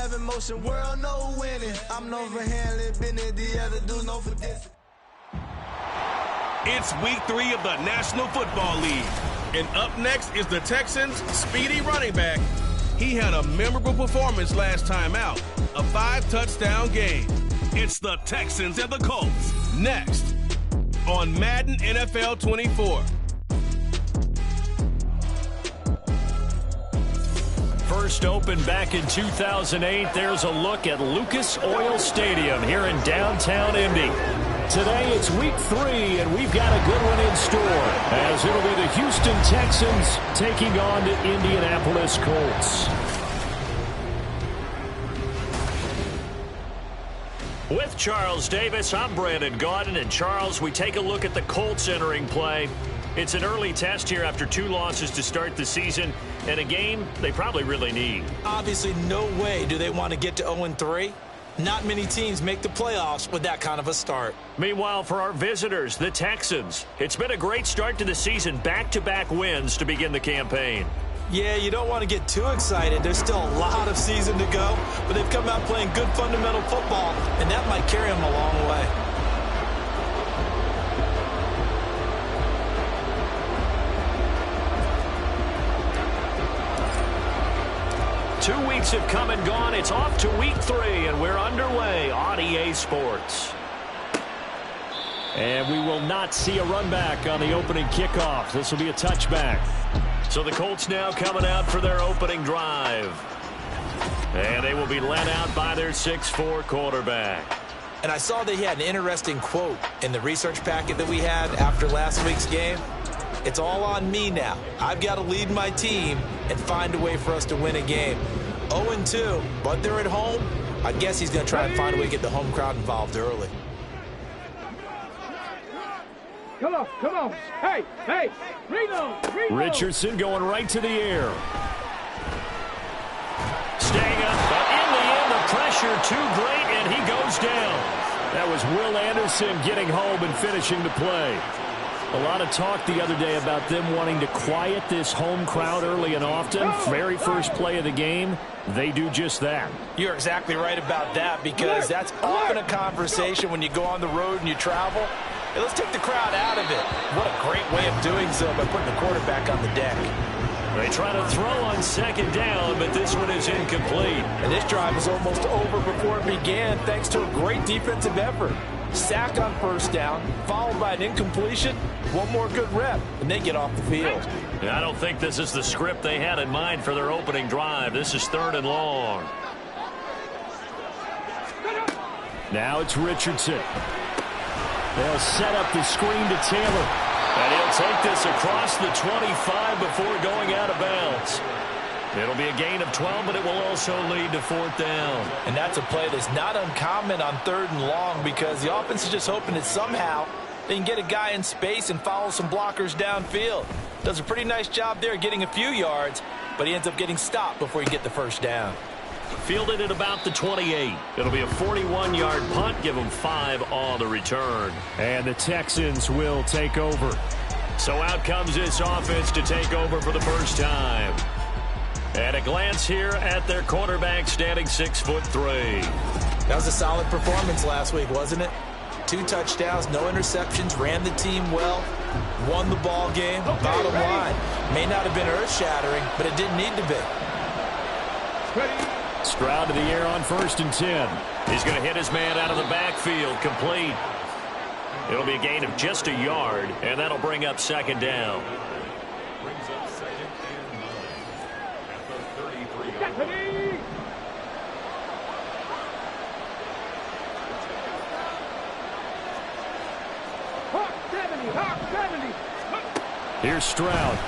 have emotion, world no winning. I'm known for handling business, the other dudes known for this. It's week 3 of the National Football League. And up next is the Texans' speedy running back. He had a memorable performance last time out, a 5-touchdown game. It's the Texans and the Colts, next on Madden NFL 24. First opened back in 2008, there's a look at Lucas Oil Stadium here in downtown Indy. Today it's week 3, and we've got a good one in store, as it'll be the Houston Texans taking on the Indianapolis Colts. With Charles Davis, I'm Brandon Gaudin, and Charles, we take a look at the Colts entering play. It's an early test here after 2 losses to start the season, and a game they probably really need. Obviously, no way do they want to get to 0-3. Not many teams make the playoffs with that kind of a start. Meanwhile, for our visitors, the Texans, it's been a great start to the season, back-to-back wins to begin the campaign. Yeah, you don't want to get too excited. There's still a lot of season to go, but they've come out playing good fundamental football, and that might carry them a long way. 2 weeks have come and gone. It's off to week 3, and we're underway on EA Sports. And we will not see a run back on the opening kickoff. This will be a touchback. So the Colts now coming out for their opening drive. And they will be led out by their 6'4" quarterback. And I saw that he had an interesting quote in the research packet that we had after last week's game. It's all on me now. I've got to lead my team and find a way for us to win a game. 0-2, but they're at home. I guess he's going to try and find a way to get the home crowd involved early. Come on. Hey, reload. Richardson going right to the air. Staying up, but in the end, the pressure too great, and he goes down. That was Will Anderson getting home and finishing the play. A lot of talk the other day about them wanting to quiet this home crowd early and often. Very first play of the game, they do just that. You're exactly right about that, because that's often a conversation when you go on the road and you travel. Hey, let's take the crowd out of it. What a great way of doing so by putting the quarterback on the deck. They try to throw on second down, but this one is incomplete. And this drive is almost over before it began, thanks to a great defensive effort. Sack on first down, followed by an incompletion. One more good rep, and they get off the field. Yeah, I don't think this is the script they had in mind for their opening drive. This is 3rd and long. Now it's Richardson. They'll set up the screen to Taylor. And he'll take this across the 25 before going out of bounds. It'll be a gain of 12, but it will also lead to 4th down. And that's a play that's not uncommon on 3rd and long, because the offense is just hoping that somehow they can get a guy in space and follow some blockers downfield. Does a pretty nice job there getting a few yards, but he ends up getting stopped before he can get the first down. Fielded at about the 28. It'll be a 41-yard punt. Give them 5 on the return. And the Texans will take over. So out comes this offense to take over for the first time. At a glance here at their quarterback, standing 6'3". That was a solid performance last week, wasn't it? 2 touchdowns, no interceptions, ran the team well, won the ball game. Bottom line, may not have been earth-shattering, but it didn't need to be. Stroud to the air on 1st and 10. He's going to hit his man out of the backfield, complete. It'll be a gain of just a yard, and that'll bring up 2nd down. Here's Stroud.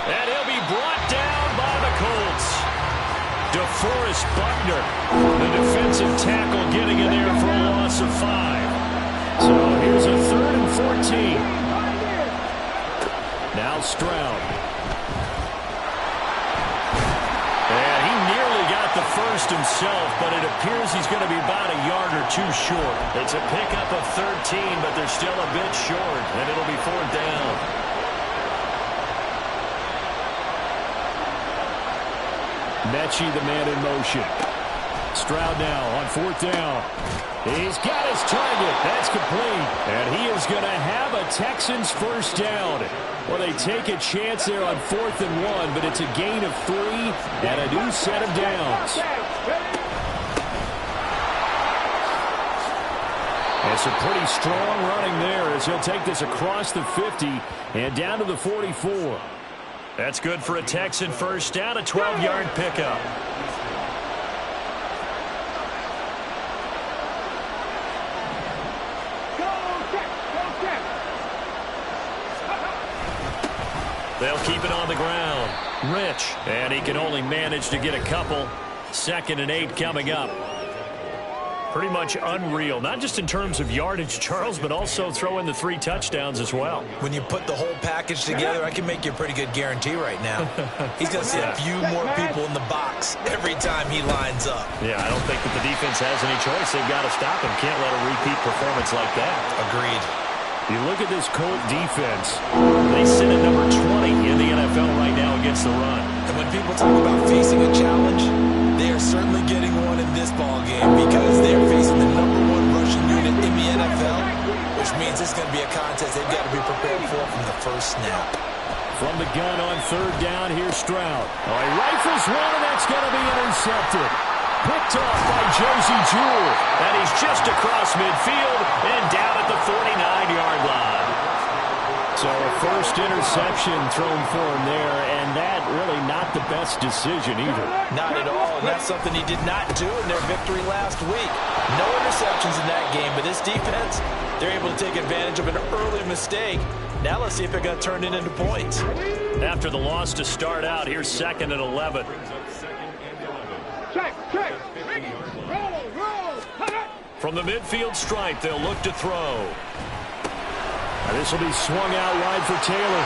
And he'll be brought down by the Colts. DeForest Buckner, the defensive tackle, getting in there for a loss of 5. So here's a 3rd and 14. Now Stroud. And he nearly got the first himself, but it appears he's going to be about a yard or 2 short. It's a pickup of 13, but they're still a bit short, and it'll be 4th down. Mechie, the man in motion. Stroud now on 4th down. He's got his target. That's complete. And he is going to have a Texans first down. Well, they take a chance there on 4th and 1, but it's a gain of 3 and a new set of downs. And some pretty strong running there as he'll take this across the 50 and down to the 44. That's good for a Texan first down, a 12-yard pickup. They'll keep it on the ground. Rich, and he can only manage to get a couple. 2nd and 8 coming up. Pretty much unreal, not just in terms of yardage, Charles, but also throw in the 3 touchdowns as well. When you put the whole package together, I can make you a pretty good guarantee right now. He's going to see a few more people in the box every time he lines up. Yeah, I don't think that the defense has any choice. They've got to stop him. Can't let a repeat performance like that. Agreed. You look at this Colt defense. They sit at number 20 in the NFL right now against the run. And when people talk about facing a challenge, they are certainly getting one in this ball game because they are facing the #1 rushing unit in the NFL, which means it's going to be a contest they've got to be prepared for from the first snap. From the gun on 3rd down, here's Stroud. Oh, he rifles one, and that's going to be intercepted. Picked off by Josie Jewell. And he's just across midfield and down at the 49-yard line. So a first interception thrown for him there, and that really not the best decision either. Not at all, and that's something he did not do in their victory last week. No interceptions in that game, but this defense, they're able to take advantage of an early mistake. Now let's see if they're going to turn it into points. After the loss to start out, here's 2nd and 11. Check. Roll. From the midfield stripe, they'll look to throw. This will be swung out wide for Taylor.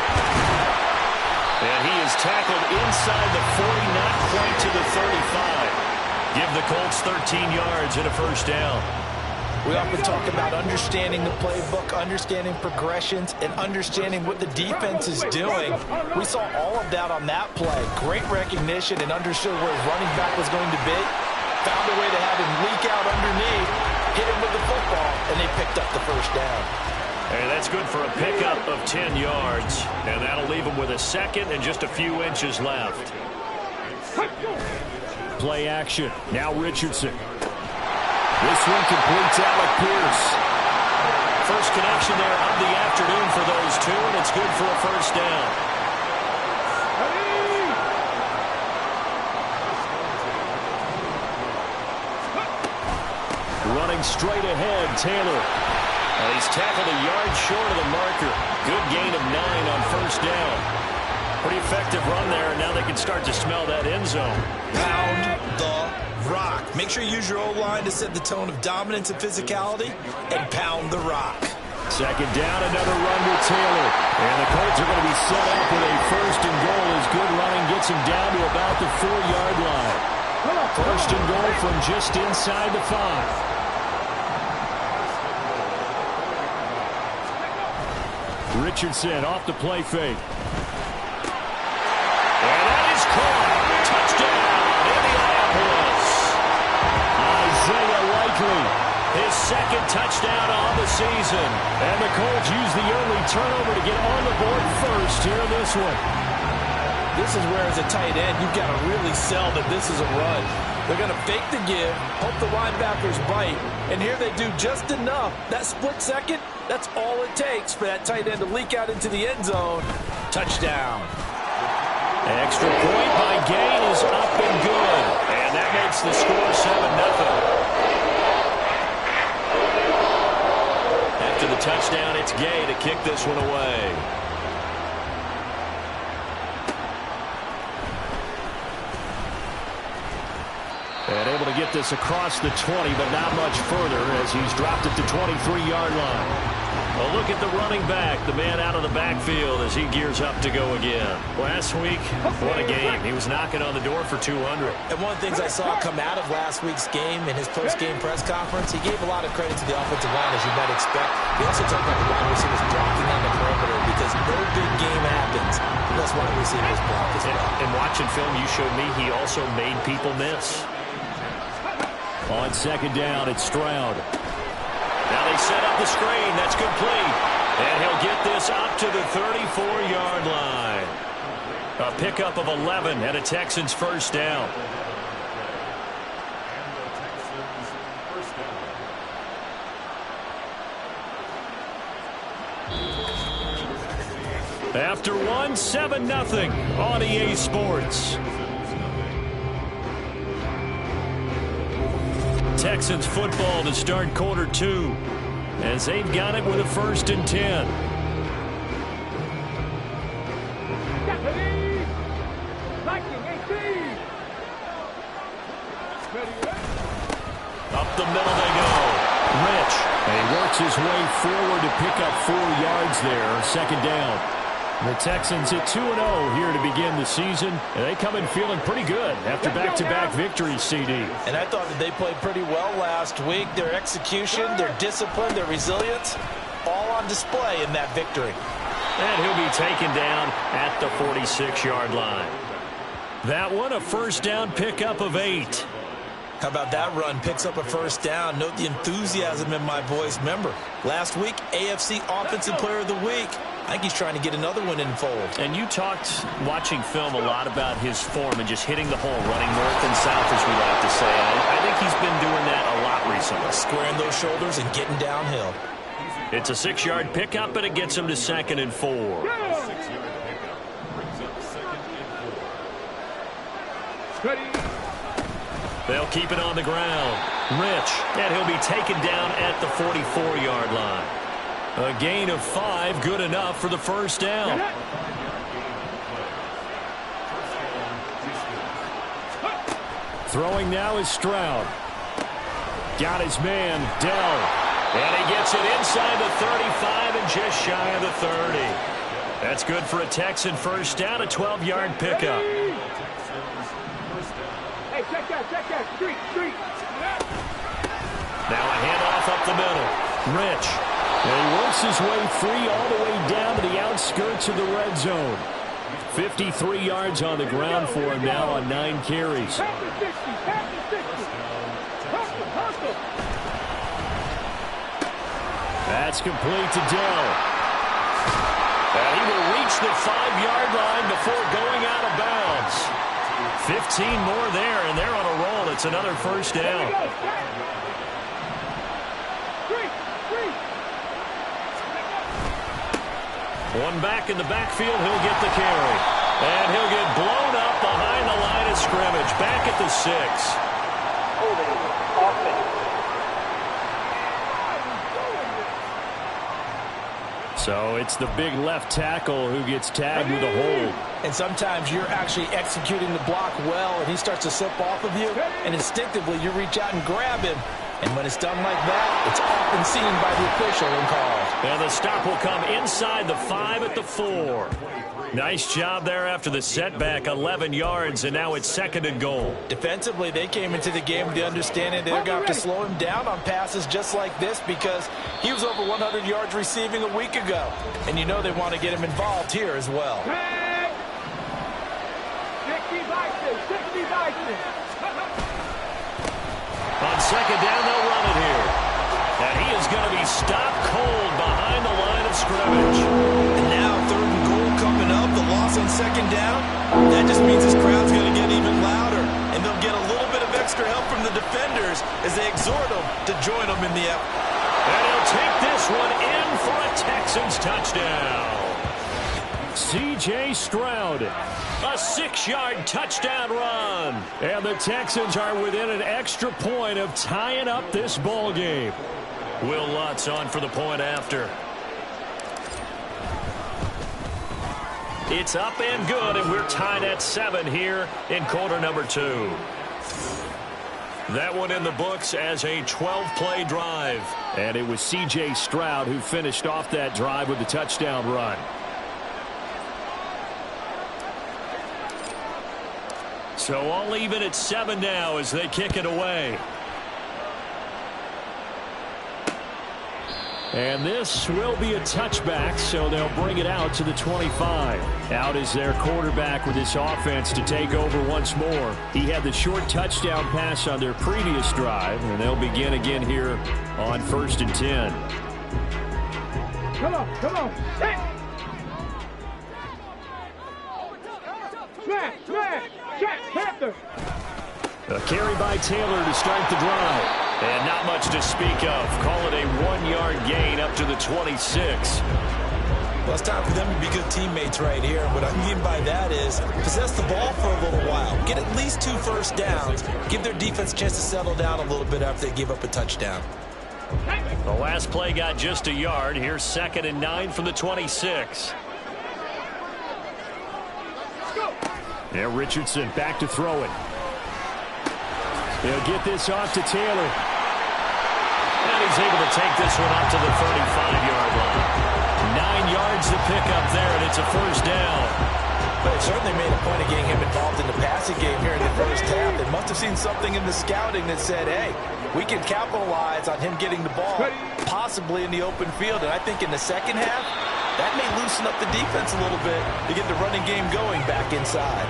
And he is tackled inside the 40, not quite to the 35. Give the Colts 13 yards and a first down. We often talk about understanding the playbook, understanding progressions, and understanding what the defense is doing. We saw all of that on that play. Great recognition and understood where his running back was going to be. Found a way to have him leak out underneath, hit him with the football, and they picked up the first down. And that's good for a pickup of 10 yards. And that'll leave him with a 2nd and just a few inches left. Play action. Now Richardson. This one completes Alec Pierce. First connection there of the afternoon for those two, and it's good for a first down. Running straight ahead, Taylor. He's tackled a yard short of the marker. Good gain of 9 on first down. Pretty effective run there, and now they can start to smell that end zone. Pound the rock. Make sure you use your O-line to set the tone of dominance and physicality, and pound the rock. 2nd down, another run with Taylor. And the Colts are going to be set up with a 1st and goal as good running gets him down to about the 4-yard line. 1st and goal from just inside the 5. Richardson off the play fake. And that is caught. Touchdown, Indianapolis. Isaiah Likely. His 2nd touchdown on the season. And the Colts use the early turnover to get on the board first here in this one. This is where, as a tight end, you've got to really sell that this is a run. They're going to fake the give, hope the linebackers bite, and here they do just enough. That split second, that's all it takes for that tight end to leak out into the end zone. Touchdown. Extra point by Gay is up and good. And that makes the score 7-0. After the touchdown, it's Gay to kick this one away. And able to get this across the 20, but not much further as he's dropped it to 23-yard line. A look at the running back, the man out of the backfield as he gears up to go again. Last week, what a game. He was knocking on the door for 200. And one of the things I saw come out of last week's game in his post-game press conference, he gave a lot of credit to the offensive line, as you might expect. He also talked about the wide receivers blocking on the perimeter because almost no big game happens unless wide receivers block as well. And watching film, you showed me he also made people miss. On second down, it's Stroud. Now they set up the screen. That's complete. And he'll get this up to the 34-yard line. A pickup of 11 and a Texans first down. After one, 7-0 on EA Sports. Texans football to start quarter 2 as they've got it with a 1st and 10. Up the middle they go. Rich. And he works his way forward to pick up 4 yards there. Second down. The Texans at 2-0 here to begin the season, and they come in feeling pretty good after back-to-back victories, CD. And I thought that they played pretty well last week. Their execution, their discipline, their resilience, all on display in that victory. And he'll be taken down at the 46-yard line. That one, a first down pickup of 8. How about that run? Picks up a first down. Note the enthusiasm in my voice. Remember, last week, AFC Offensive Player of the Week. I think he's trying to get another one in fold. And you talked, watching film, a lot about his form and just hitting the hole, running north and south, as we like to say. I think he's been doing that a lot recently. Squaring those shoulders and getting downhill. It's a 6-yard pickup, and it gets him to 2nd and 4. They'll keep it on the ground. Rich, and he'll be taken down at the 44-yard line. A gain of 5, good enough for the first down. Throwing now is Stroud. Got his man, Dell. And he gets it inside the 35 and just shy of the 30. That's good for a Texan first down, a 12-yard pickup. Hey, check that, street. Now a handoff up the middle. Rich. And he works his way free all the way down to the outskirts of the red zone. 53 yards on the ground for him now on 9 carries. That's complete to Dell. And he will reach the 5-yard line before going out of bounds. 15 more there, and they're on a roll. It's another first down. One back in the backfield, he'll get the carry. And he'll get blown up behind the line of scrimmage. Back at the 6. So it's the big left tackle who gets tagged with a hold. And sometimes you're actually executing the block well, and he starts to slip off of you, and instinctively you reach out and grab him. And when it's done like that, it's often seen by the official and called. And the stop will come inside the 5 at the 4. Nice job there after the setback, 11 yards, and now it's 2nd and goal. Defensively, they came into the game with the understanding they're going to have to slow him down on passes just like this because he was over 100 yards receiving a week ago. And you know they want to get him involved here as well. 60 Bison. On second down, they'll run it here. And he is going to be stopped cold behind the line of scrimmage. And now 3rd and goal coming up. The loss on second down. That just means this crowd's going to get even louder. And they'll get a little bit of extra help from the defenders as they exhort them to join them in the effort. And he'll take this one in for a Texans touchdown. C.J. Stroud. A 6-yard touchdown run. And the Texans are within an extra point of tying up this ball game. Will Lutz on for the point after. It's up and good, and we're tied at 7 here in quarter number 2. That one in the books as a 12-play drive. And it was C.J. Stroud who finished off that drive with the touchdown run. So all even at 7 now as they kick it away. And this will be a touchback, so they'll bring it out to the 25. Out is their quarterback with this offense to take over once more. He had the short touchdown pass on their previous drive, and they'll begin again here on 1st and 10. Come on. Hey. Smash. Check, Panther. A carry by Taylor to start the drive. And not much to speak of. Call it a 1-yard gain up to the 26. Well, it's time for them to be good teammates right here. What I mean by that is possess the ball for a little while. Get at least 2 first downs. Give their defense a chance to settle down a little bit after they give up a touchdown. The last play got just a yard. Here's 2nd and 9 from the 26. Yeah, Richardson back to throw it. He'll get this off to Taylor. And he's able to take this one up to the 35-yard line. 9 yards to pick up there, and it's a first down. But it certainly made a point of getting him involved in the passing game here in the first half. They must have seen something in the scouting that said, hey, we can capitalize on him getting the ball, possibly in the open field. And I think in the second half, that may loosen up the defense a little bit to get the running game going back inside.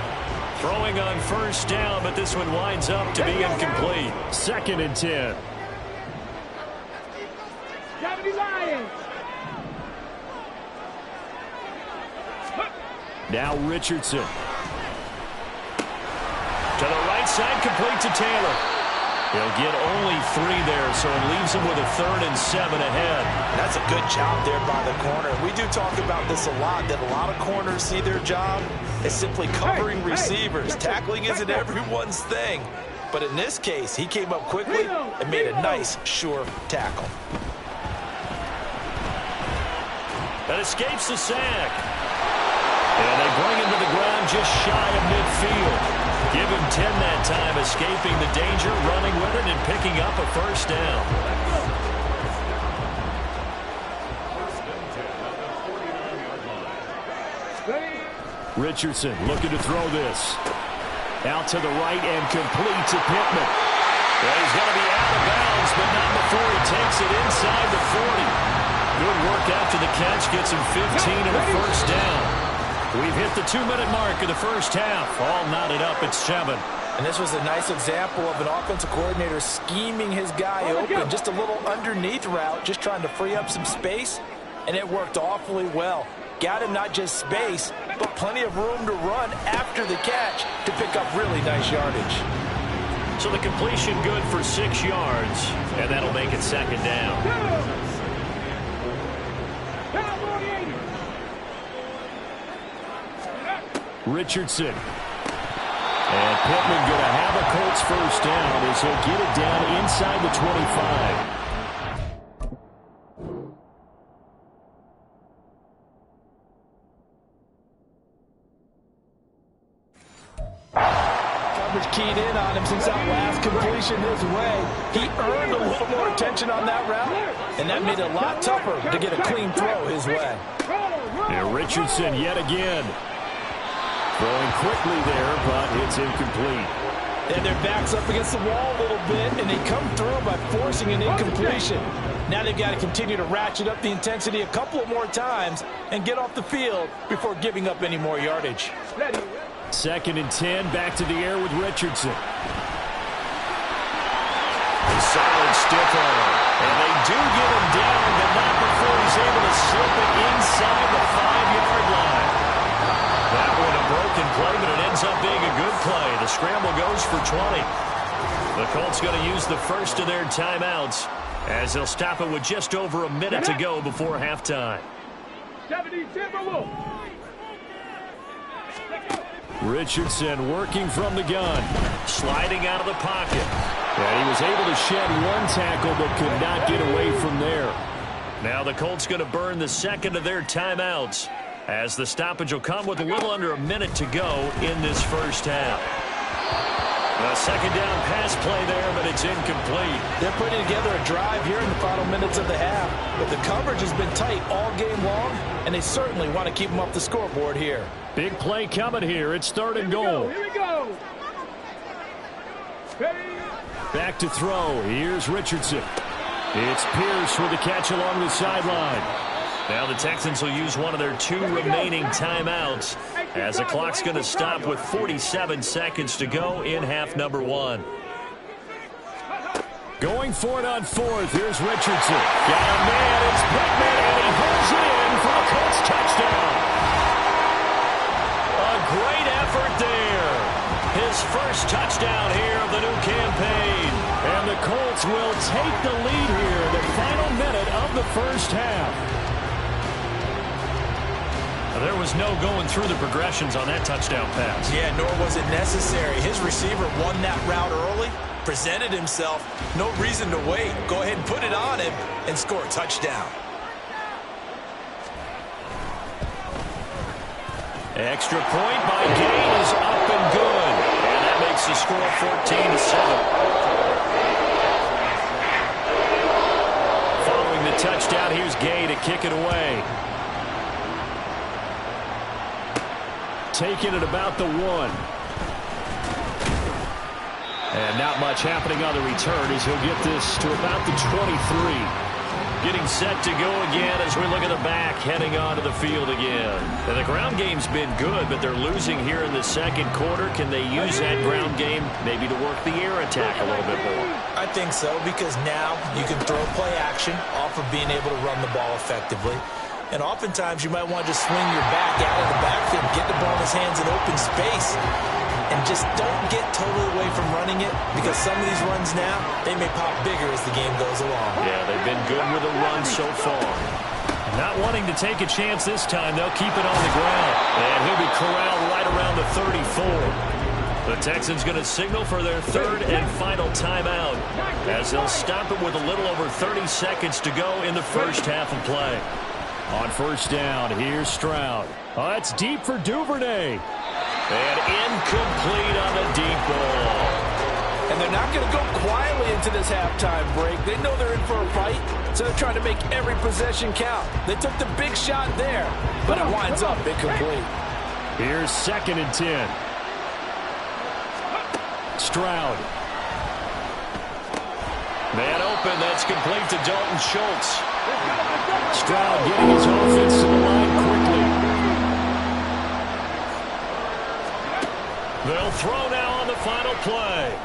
Throwing on first down, but this one winds up to be incomplete. 2nd and 10. Now Richardson. To the right side, complete to Taylor. He'll get only 3 there, so it leaves him with a 3rd and 7 ahead. That's a good job there by the corner. We do talk about this a lot, that a lot of corners see their job as simply covering receivers. Tackling isn't everyone's thing. But in this case, he came up quickly and made a nice, sure tackle. That escapes the sack. And they bring him to the ground just shy of midfield. Give him 10 that time, escaping the danger, running with it, and picking up a first down. Richardson looking to throw this. Out to the right and complete to Pittman. Well, he's going to be out of bounds, but not before he takes it inside the 40. Good work after the catch, gets him 15 and a first down. We've hit the 2-minute mark of the first half. All knotted up at 7. And this was a nice example of an offensive coordinator scheming his guy open. Just a little underneath route, just trying to free up some space. And it worked awfully well. Got him not just space, but plenty of room to run after the catch to pick up really nice yardage. So the completion good for 6 yards. And that'll make it 2nd down. Richardson. And Pittman going to have a Colts first down as he'll get it down inside the 25. Coverage keyed in on him since that last completion his way. He earned a little more attention on that route, and that made it a lot tougher to get a clean throw his way. And Richardson yet again. Throwing quickly there, but it's incomplete. And their back's up against the wall a little bit, and they come through by forcing an incompletion. Now they've got to continue to ratchet up the intensity a couple of more times and get off the field before giving up any more yardage. 2nd and 10, back to the air with Richardson. A solid stiff arm. And they do get him down, but not before he's able to slip it inside the 5-yard line. That one a broken play, but it ends up being a good play. The scramble goes for 20. The Colts going to use the first of their timeouts as they'll stop it with just over a minute to go before halftime. Richardson working from the gun. Sliding out of the pocket. And he was able to shed one tackle but could not get away from there. Now the Colts going to burn the second of their timeouts as the stoppage will come with a little under a minute to go in this first half. A 2nd down pass play there, but it's incomplete. They're putting together a drive here in the final minutes of the half, but the coverage has been tight all game long, and they certainly want to keep them off the scoreboard here. Big play coming here. It's 3rd and goal. Here we go. Back to throw. Here's Richardson. It's Pierce with the catch along the sideline. Now the Texans will use one of their 2 remaining timeouts as the clock's going to stop with 47 seconds to go in half number 1. Going for it on 4th. Here's Richardson. Got a man. It's Pittman, and he holds it in for a Colts touchdown. A great effort there. His first touchdown here of the new campaign. And the Colts will take the lead here in the final minute of the first half. There was no going through the progressions on that touchdown pass. Yeah, nor was it necessary. His receiver won that route early, presented himself. No reason to wait. Go ahead and put it on him and score a touchdown. Extra point by Gay is up and good. And that makes the score 14-7. Following the touchdown, here's Gay to kick it away. Taking it about the 1. And not much happening on the return as he'll get this to about the 23. Getting set to go again as we look at the back heading onto the field again. And the ground game's been good, but they're losing here in the second quarter. Can they use that ground game maybe to work the air attack a little bit more? I think so, because now you can throw play action off of being able to run the ball effectively. And oftentimes you might want to just swing your back out of the backfield, get the ball in his hands in open space, and just don't get totally away from running it, because some of these runs now, they may pop bigger as the game goes along. Yeah, they've been good with a run so far. Not wanting to take a chance this time, they'll keep it on the ground. And he'll be corralled right around the 34. The Texans going to signal for their 3rd and final timeout as they'll stop it with a little over 30 seconds to go in the first half of play. On first down, here's Stroud. Oh, that's deep for Duvernay. And incomplete on the deep ball. And they're not going to go quietly into this halftime break. They know they're in for a fight, so they're trying to make every possession count. They took the big shot there, but it winds up incomplete. Here's 2nd and 10. Stroud. Man open, that's complete to Dalton Schultz. Stroud getting his offense to the line quickly. They'll throw now on the final play.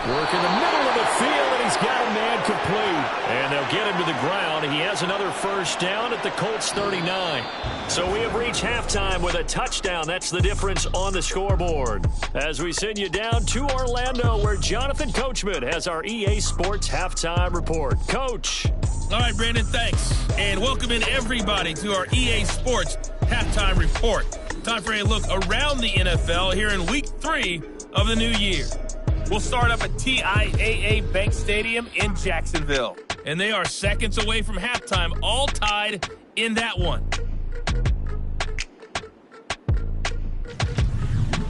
Work in the middle of the field, and he's got a man complete. And they'll get him to the ground. He has another first down at the Colts 39. So we have reached halftime with a touchdown. That's the difference on the scoreboard. As we send you down to Orlando, where Jonathan Coachman has our EA Sports halftime report. Coach. All right, Brandon, thanks. And welcome in everybody to our EA Sports halftime report. Time for a look around the NFL here in week 3 of the new year. We'll start up at TIAA Bank Stadium in Jacksonville. And they are seconds away from halftime, all tied in that one.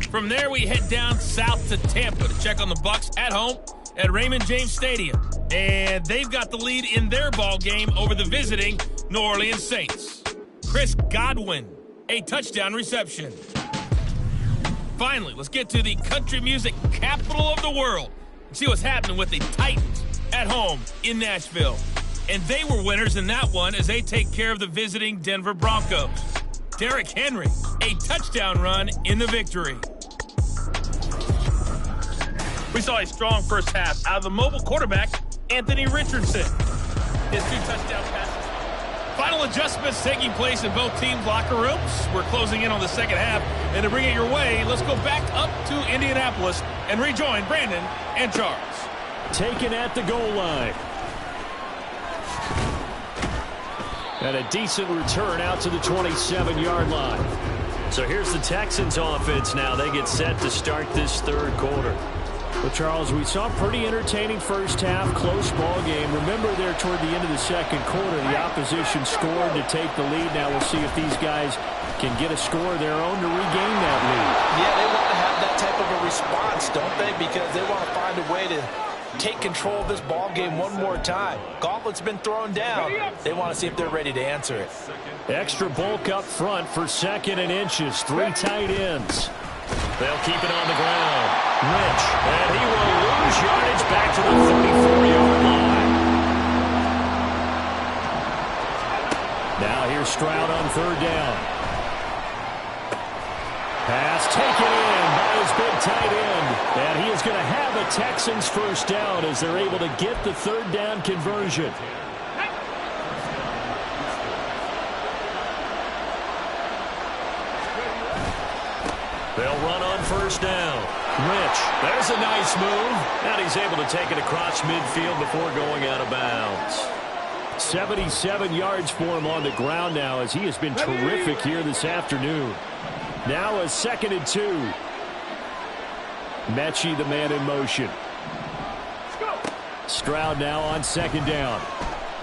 From there, we head down south to Tampa to check on the Bucs at home at Raymond James Stadium. And they've got the lead in their ball game over the visiting New Orleans Saints. Chris Godwin, a touchdown reception. Finally, let's get to the country music capital of the world and see what's happening with the Titans at home in Nashville. And they were winners in that one as they take care of the visiting Denver Broncos. Derrick Henry, a touchdown run in the victory. We saw a strong first half out of the mobile quarterback, Anthony Richardson. His 2 touchdown passes. Final adjustments taking place in both teams' locker rooms. We're closing in on the second half. And to bring it your way, let's go back up to Indianapolis and rejoin Brandon and Charles. Taken at the goal line. And a decent return out to the 27-yard line. So here's the Texans offense now. They get set to start this 3rd quarter. Well, Charles, we saw a pretty entertaining first half, close ball game. Remember there toward the end of the second quarter, the opposition scored to take the lead. Now we'll see if these guys can get a score of their own to regain that lead. Yeah, they want to have that type of a response, don't they? Because they want to find a way to take control of this ball game one more time. Gauntlet's been thrown down. They want to see if they're ready to answer it. Extra bulk up front for 2nd and inches. 3 tight ends. They'll keep it on the ground. Lynch, and he will lose yardage back to the 34-yard line. Here's Stroud on third down. Pass taken in by his big tight end. And he is going to have a Texans first down as they're able to get the third down conversion. They'll run on first down. Rich, there's a nice move. And he's able to take it across midfield before going out of bounds. 77 yards for him on the ground now as he has been terrific here this afternoon. Now a 2nd and 2. Mechie, the man in motion. Stroud now on 2nd down.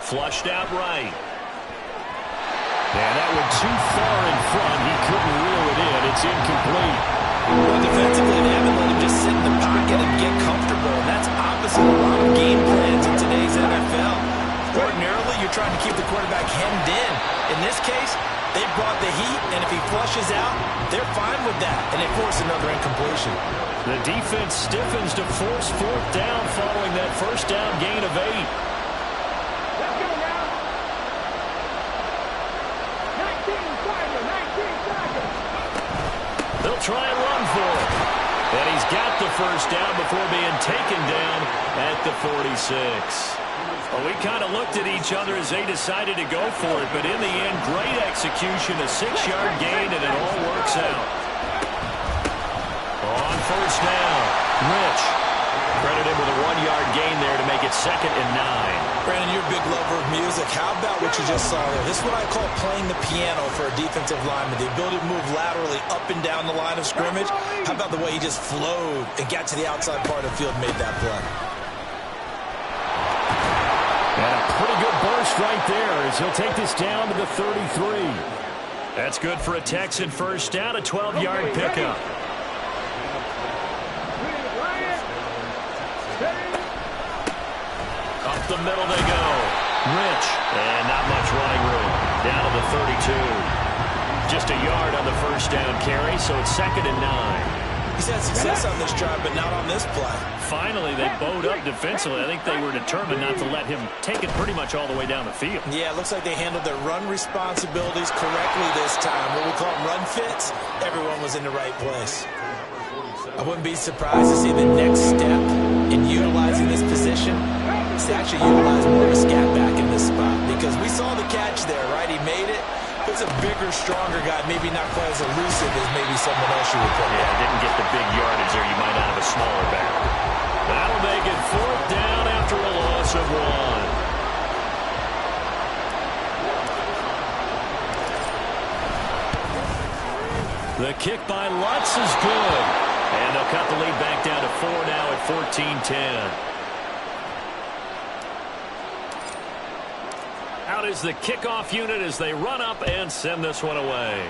Flushed out right. And that went too far in front. He couldn't reel it in. It's incomplete. Well, defensively, they haven't let him just sit in the pocket and get comfortable. And that's opposite a lot of game plans in today's NFL. Ordinarily, you're trying to keep the quarterback hemmed in. In this case, they brought the heat, and if he flushes out, they're fine with that, and they force another incompletion. The defense stiffens to force 4th down following that first down gain of 8. Let's go now. 19 Tiger. They'll try and run for it. And he's got the first down before being taken down at the 46. Well, we kind of looked at each other as they decided to go for it, but in the end, great execution, a 6-yard gain, and it all works out. On first down, Rich. Credited with a 1-yard gain there to make it 2nd and 9. Brandon, you're a big lover of music. How about what you just saw there? This is what I call playing the piano for a defensive lineman. The ability to move laterally up and down the line of scrimmage. How about the way he just flowed and got to the outside part of the field and made that play? And a pretty good burst right there as he'll take this down to the 33. That's good for a Texan first down, a 12-yard pickup. Up the middle they go. Rich. And not much running room. Down to the 32. Just a yard on the first down carry, so it's 2nd and 9. He's had success on this drive, but not on this play. Finally, they bowed up defensively. I think they were determined not to let him take it pretty much all the way down the field. Yeah, it looks like they handled their run responsibilities correctly this time. What we call run fits, everyone was in the right place. I wouldn't be surprised to see the next step in utilizing this position is to actually utilize more of a scat back in this spot, because we saw the catch there, right? He made it. He's a bigger, stronger guy, maybe not quite as elusive as maybe someone else you would put. Yeah, didn't get the big yardage there. You might not have a smaller back. That'll make it 4th down after a loss of 1. The kick by Lutz is good. And they'll cut the lead back down to 4 now at 14-10. Out is the kickoff unit as they run up and send this one away.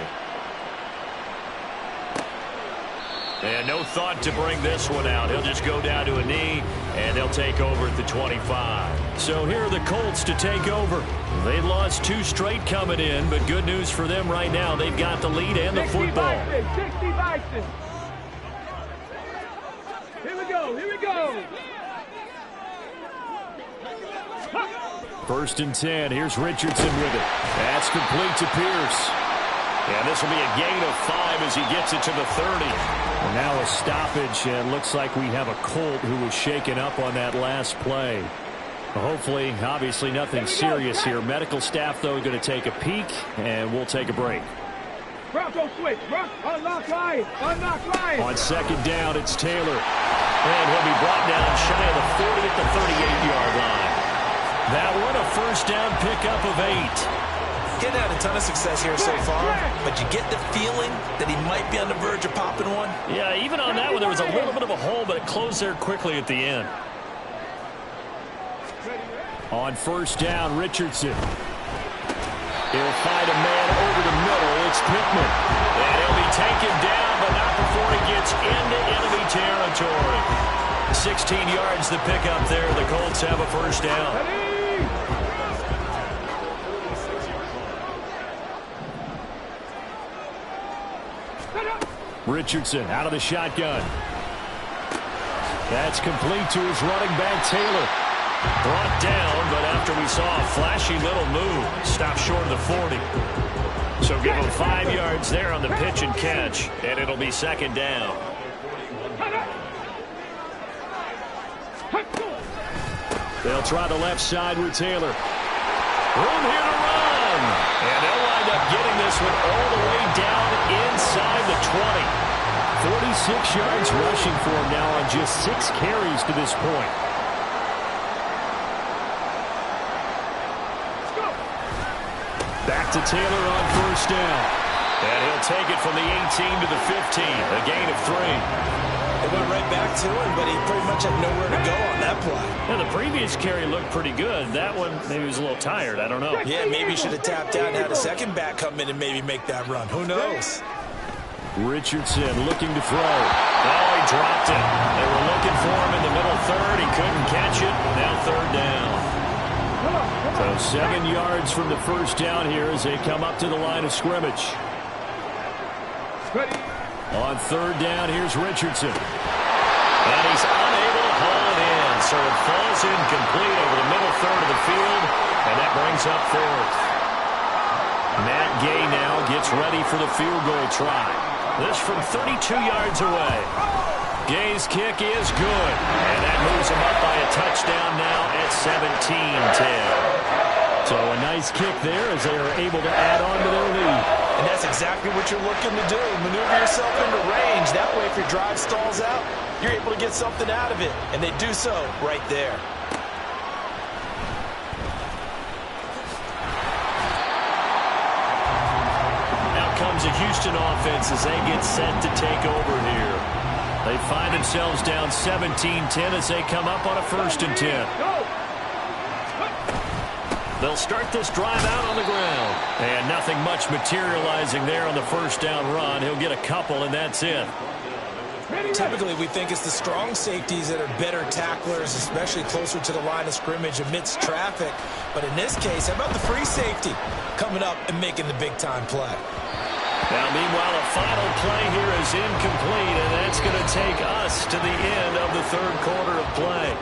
And no thought to bring this one out. He'll just go down to a knee, and they'll take over at the 25. So here are the Colts to take over. They lost 2 straight coming in, but good news for them right now. They've got the lead and the football. 60 Bison. Here we go. Here we go. 1st and 10. Here's Richardson with it. That's complete to Pierce. And this will be a gain of 5 as he gets it to the 30. And now a stoppage, and looks like we have a Colt who was shaken up on that last play. Hopefully, obviously nothing serious here. Medical staff, though, going to take a peek, and we'll take a break. Bronco switch. Unlock line. Unlock line. On 2nd down, it's Taylor. And he'll be brought down shy of the 40 at the 38-yard line. That one, a first down pickup of 8. He's had a ton of success here so far, but you get the feeling that he might be on the verge of popping one. Yeah, even on that one, there was a little bit of a hole, but it closed there quickly at the end. On first down, Richardson. He'll find a man over the middle. It's Pittman. And he'll be taken down, but not before he gets into enemy territory. 16 yards the pickup there. The Colts have a first down. Richardson out of the shotgun. That's complete to his running back, Taylor. Brought down, but after we saw a flashy little move, stopped short of the 40. So give him 5 yards there on the pitch and catch, and it'll be second down. They'll try the left side with Taylor. Room here to run. And they'll wind up getting this one all the way down inside the 20. 46 yards rushing for him now on just 6 carries to this point. Back to Taylor on first down. And he'll take it from the 18 to the 15. A gain of 3. They went right back to him, but he pretty much had nowhere to go on that play. Yeah, the previous carry looked pretty good. That one, maybe he was a little tired. I don't know. Yeah, maybe he should have tapped out and had a second back come in and maybe make that run. Who knows? Richardson looking to throw. Oh, he dropped it. They were looking for him in the middle third. He couldn't catch it. Now third down. So 7 yards from the first down here as they come up to the line of scrimmage. On third down, here's Richardson. And he's unable to haul it in. So it falls incomplete over the middle third of the field. And that brings up fourth. Matt Gay now gets ready for the field goal try. This from 32 yards away. Gay's kick is good. And that moves him up by a touchdown now at 17-10. So a nice kick there as they are able to add on to their lead. And that's exactly what you're looking to do. Maneuver yourself into range. That way, if your drive stalls out, you're able to get something out of it. And they do so right there. Out comes a Houston offense as they get set to take over here. They find themselves down 17-10 as they come up on a 1st and 10. They'll start this drive out on the ground. And nothing much materializing there on the first down run. He'll get a couple, and that's it. Typically, we think it's the strong safeties that are better tacklers, especially closer to the line of scrimmage amidst traffic. But in this case, how about the free safety coming up and making the big-time play? Now, meanwhile, a final play here is incomplete, and that's going to take us to the end of the third quarter of play.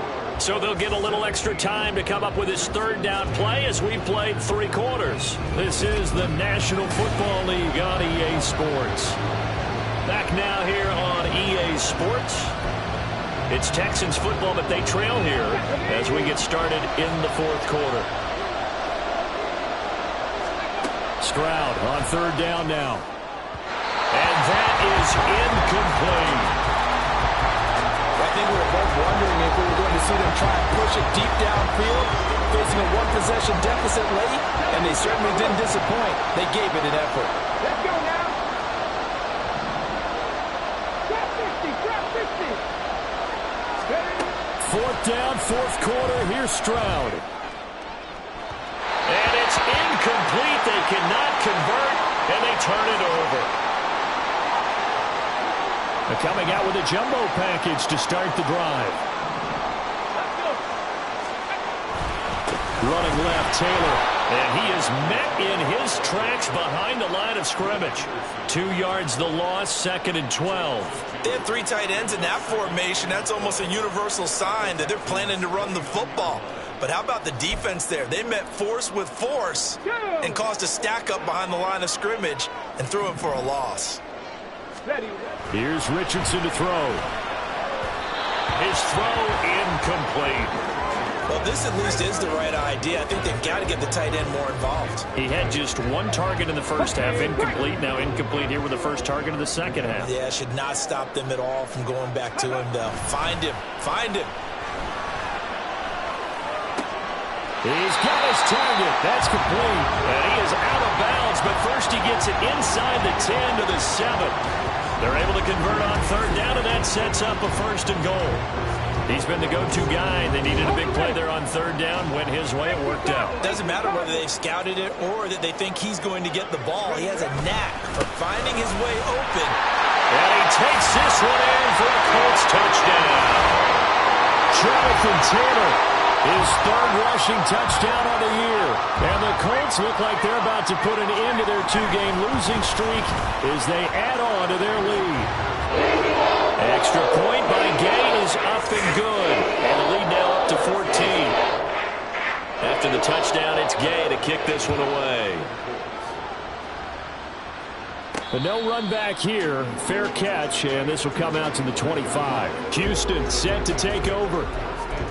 So they'll get a little extra time to come up with this third down play as we played 3 quarters. This is the National Football League on EA Sports. Back now here on EA Sports. It's Texans football, but they trail here as we get started in the fourth quarter. Stroud on third down now. And that is incomplete. I think we were both wondering if we were going to see them try and push it deep downfield, facing a one-possession deficit late, and they certainly didn't disappoint. They gave it an effort. Let's go now. Drop 50. Fourth down, fourth quarter. Here's Stroud. And it's incomplete. They cannot convert, and they turn it over. They're coming out with a jumbo package to start the drive. Running left, Taylor. And he is met in his tracks behind the line of scrimmage. 2 yards the loss, 2nd and 12. They have 3 tight ends in that formation. That's almost a universal sign that they're planning to run the football. But how about the defense there? They met force with force and caused a stack up behind the line of scrimmage and threw him for a loss. Here's Richardson to throw. His throw incomplete. Well, this at least is the right idea. I think they've got to get the tight end more involved. He had just 1 target in the first half, incomplete. Now incomplete here with the first target of the second half. Yeah, it should not stop them at all from going back to him, though. Find him. Find him. He's got his target. That's complete. And he is out of bounds, but first he gets it inside the 10 to the 7. They're able to convert on third down, and that sets up a 1st and goal. He's been the go-to guy. They needed a big play there on third down. Went his way. It worked out. Doesn't matter whether they've scouted it or that they think he's going to get the ball. He has a knack for finding his way open. And he takes this one in for a Colts touchdown. Jonathan Taylor, his 3rd rushing touchdown on the year. And the Colts look like they're about to put an end to their 2-game losing streak as they add on to their lead. Extra point by Gay is up and good. And the lead now up to 14. After the touchdown, it's Gay to kick this one away. But no run back here. Fair catch, and this will come out to the 25. Houston set to take over.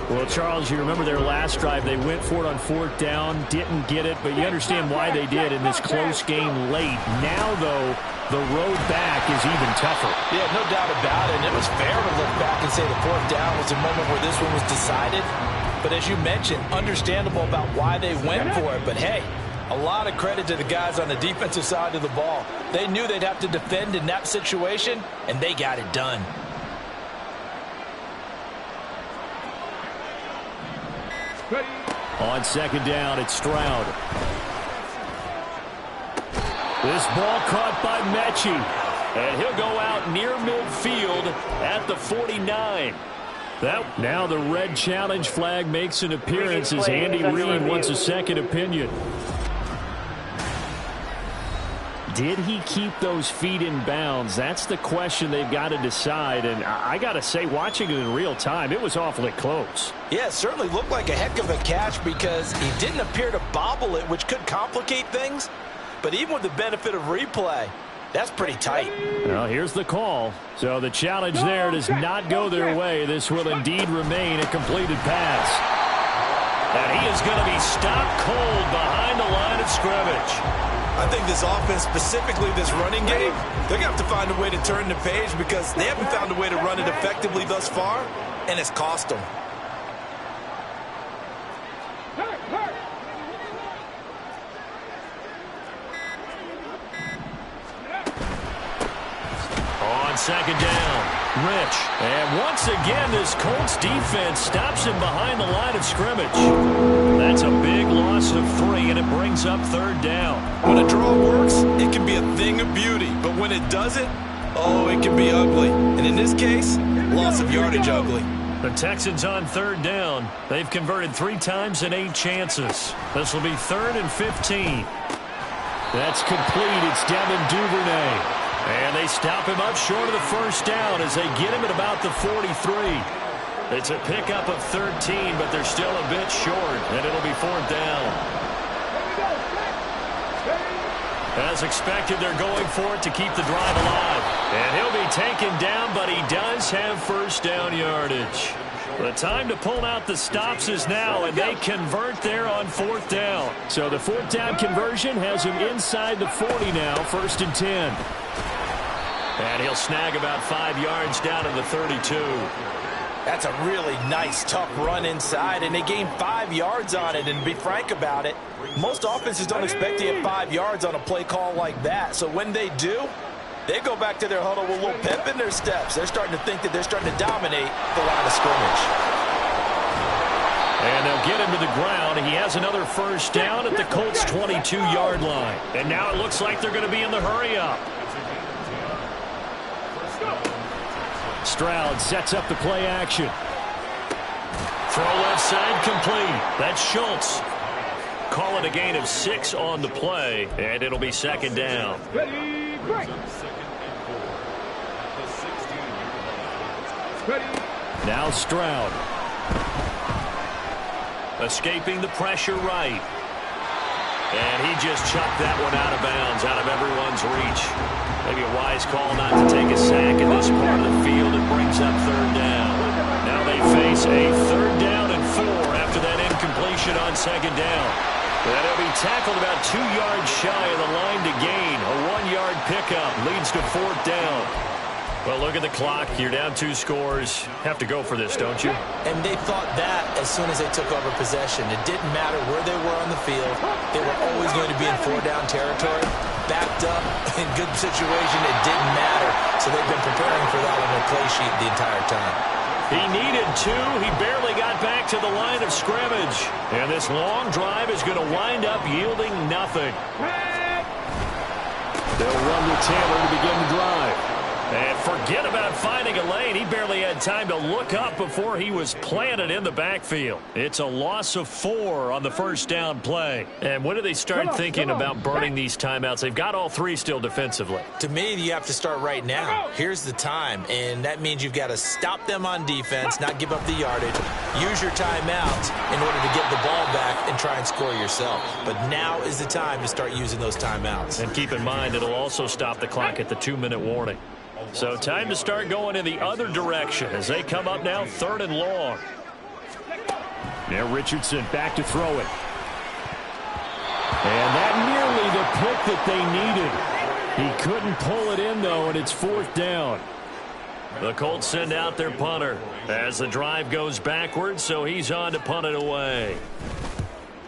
Well, Charles, you remember their last drive. They went for it on 4th down, didn't get it, but you understand why they did in this close game late. Now, though, the road back is even tougher. Yeah, no doubt about it. And it was fair to look back and say the 4th down was a moment where this one was decided. But as you mentioned, understandable about why they went for it. But, hey, a lot of credit to the guys on the defensive side of the ball. They knew they'd have to defend in that situation, and they got it done. On 2nd down, it's Stroud. This ball caught by Mechie, and he'll go out near midfield at the 49. Now the red challenge flag makes an appearance as Andy Reid wants a second opinion. Did he keep those feet in bounds? That's the question they've got to decide. And I got to say, watching it in real time, it was awfully close. Yeah, it certainly looked like a heck of a catch because he didn't appear to bobble it, which could complicate things. But even with the benefit of replay, that's pretty tight. Well, here's the call. So the challenge there does not go their way. This will indeed remain a completed pass. And he is going to be stopped cold behind the line of scrimmage. I think this offense, specifically this running game, they're going to have to find a way to turn the page because they haven't found a way to run it effectively thus far, and it's cost them. On 2nd down, Rich. And once again, this Colts defense stops him behind the line of scrimmage. That's a big loss of 3, and it brings up 3rd down. When a draw works, it can be a thing of beauty. But when it doesn't, oh, it can be ugly. And in this case, loss of yardage ugly. The Texans on 3rd down. They've converted 3 times in 8 chances. This will be 3rd and 15. That's complete. It's Devin Duvernay. And they stop him up short of the 1st down as they get him at about the 43. It's a pickup of 13, but they're still a bit short, and it'll be 4th down. As expected, they're going for it to keep the drive alive. And he'll be taken down, but he does have 1st down yardage. The time to pull out the stops is now, and they convert there on 4th down. So the 4th down conversion has him inside the 40 now, 1st and 10. And he'll snag about 5 yards down to the 32. That's a really nice, tough run inside, and they gained 5 yards on it. And to be frank about it, most offenses don't expect to get 5 yards on a play call like that. So when they do, they go back to their huddle with a little pep in their steps. They're starting to think that they're starting to dominate the line of scrimmage. And they'll get him to the ground. He has another 1st down at the Colts' 22-yard line. And now it looks like they're going to be in the hurry-up. Stroud sets up the play action. Throw left side complete. That's Schultz. Call it a gain of 6 on the play, and it'll be 2nd down. Now Stroud. Escaping the pressure right. And he just chucked that one out of bounds, out of everyone's reach. Maybe a wise call not to take a sack in this part of the field. It brings up 3rd down. Now they face a 3rd down and 4 after that incompletion on 2nd down. And he'll be tackled about 2 yards shy of the line to gain. A 1-yard pickup leads to 4th down. Well, look at the clock. You're down 2 scores. Have to go for this, don't you? And they thought that as soon as they took over possession. It didn't matter where they were on the field. They were always going to be in 4-down territory. Backed up, in good situation, it didn't matter. So they've been preparing for that on their play sheet the entire time. He needed 2. He barely got back to the line of scrimmage. And this long drive is going to wind up yielding nothing. They'll run with Taylor to begin the drive. And forget about finding a lane. He barely had time to look up before he was planted in the backfield. It's a loss of 4 on the first down play. And when do they start thinking about burning these timeouts? They've got all 3 still defensively. To me, you have to start right now. Here's the time, and that means you've got to stop them on defense, not give up the yardage, use your timeouts in order to get the ball back and try and score yourself. But now is the time to start using those timeouts. And keep in mind, it'll also stop the clock at the 2-minute warning. So time to start going in the other direction as they come up now 3rd and long. Now Richardson back to throw it. And that nearly the pick that they needed. He couldn't pull it in, though, and it's 4th down. The Colts send out their punter as the drive goes backwards, so he's on to punt it away.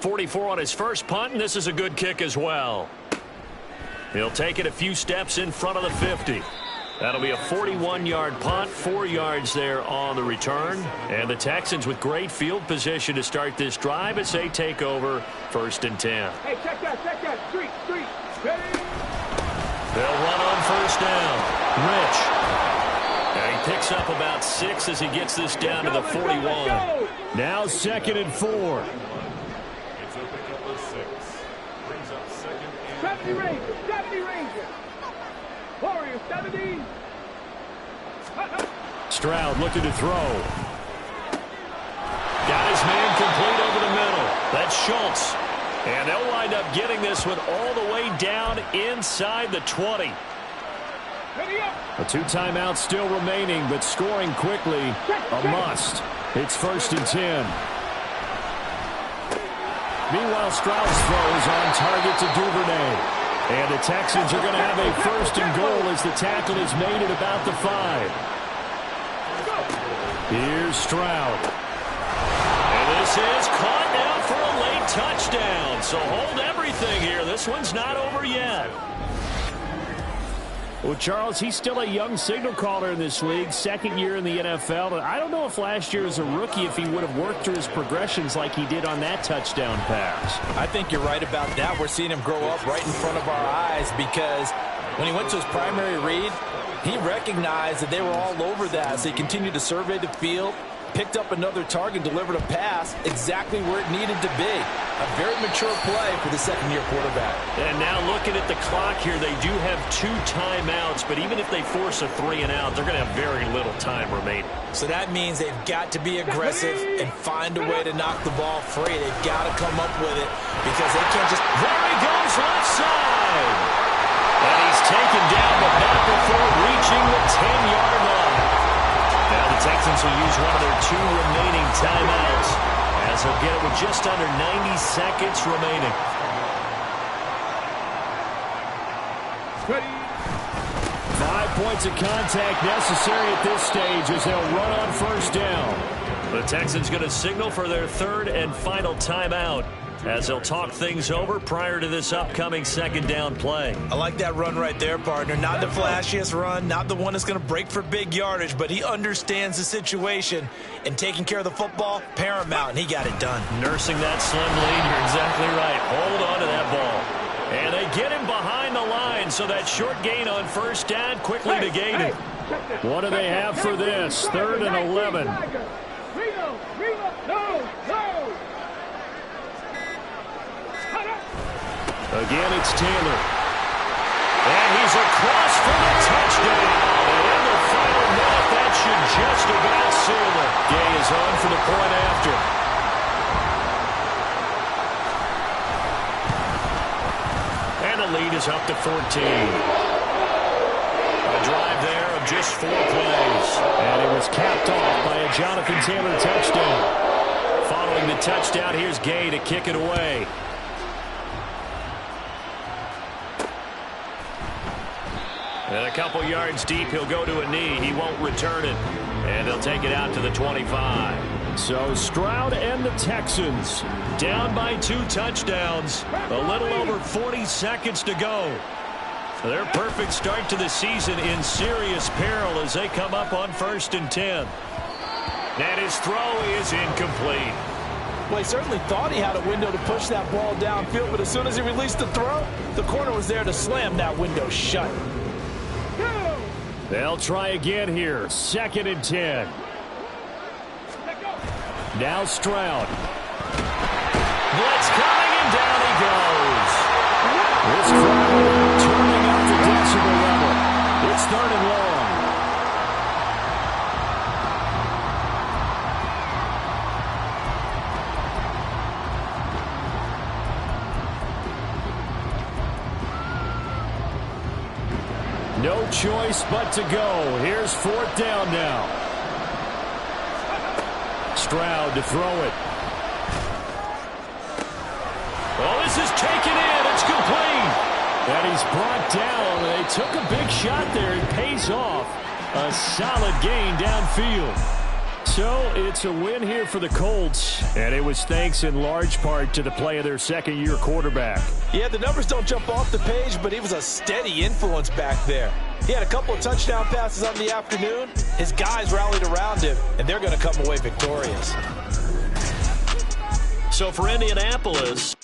44 on his first punt, and this is a good kick as well. He'll take it a few steps in front of the 50. That'll be a 41-yard punt, 4 yards there on the return. And the Texans with great field position to start this drive as they take over 1st and 10. Hey, check that. Street. Ready? They'll run on 1st down. Rich. And he picks up about 6 as he gets this down to the 41. Now 2nd and 4. 70 Rangers. Warriors, 70. Stroud looking to throw. Got his man complete over the middle. That's Schultz. And they'll wind up getting this one all the way down inside the 20. The 2 timeouts still remaining, but scoring quickly a must. It's 1st and 10. Meanwhile, Stroud's throw is on target to Duvernay. And the Texans are going to have a 1st and goal as the tackle is made at about the 5. Here's Stroud. And this is caught now for a late touchdown. So hold everything here. This one's not over yet. Well, Charles, he's still a young signal caller in this league, 2nd year in the NFL. But I don't know if last year as a rookie, if he would have worked through his progressions like he did on that touchdown pass. I think you're right about that. We're seeing him grow up right in front of our eyes because when he went to his primary read, he recognized that they were all over that. So he continued to survey the field, picked up another target, delivered a pass exactly where it needed to be. A very mature play for the 2nd-year quarterback. And now looking at the clock here, they do have 2 timeouts, but even if they force a 3 and out, they're going to have very little time remaining. So that means they've got to be aggressive and find a way to knock the ball free. They've got to come up with it because they can't just... There he goes, left side! And he's taken down, but not before reaching the 10-yard line. Now the Texans will use one of their 2 remaining timeouts as they'll get it with just under 90 seconds remaining. Ready? 5 points of contact necessary at this stage as they'll run on 1st down. The Texans going to signal for their 3rd and final timeout as they'll talk things over prior to this upcoming 2nd down play. I like that run right there, partner. Not the flashiest run, not the one that's going to break for big yardage, but he understands the situation, and taking care of the football, paramount, and he got it done. Nursing that slim lead, you're exactly right. Hold on to that ball. And they get him behind the line, so that short gain on 1st down quickly negated. What do they have for this? 3rd and 11. Again, it's Taylor. And he's across for the touchdown. And in the final minute, that should just about seal it. Gay is on for the point after. And the lead is up to 14. A drive there of just 4 plays. And it was capped off by a Jonathan Taylor touchdown. Following the touchdown, here's Gay to kick it away. And a couple yards deep, he'll go to a knee. He won't return it. And they'll take it out to the 25. So Stroud and the Texans down by 2 touchdowns. A little over 40 seconds to go. Their perfect start to the season in serious peril as they come up on 1st and 10. And his throw is incomplete. Well, he certainly thought he had a window to push that ball downfield, but as soon as he released the throw, the corner was there to slam that window shut. They'll try again here. 2nd and 10. Now Stroud. Blitz coming, and down he goes. This crowd turning up the decibel level. It's 3rd and long. No choice but to go. Here's 4th down now. Stroud to throw it. Oh, this is taken in. It's complete. And he's brought down. They took a big shot there. It pays off. A solid gain downfield. So it's a win here for the Colts, and it was thanks in large part to the play of their second-year quarterback. Yeah, the numbers don't jump off the page, but he was a steady influence back there. He had a couple of touchdown passes on the afternoon. His guys rallied around him, and they're going to come away victorious. So for Indianapolis,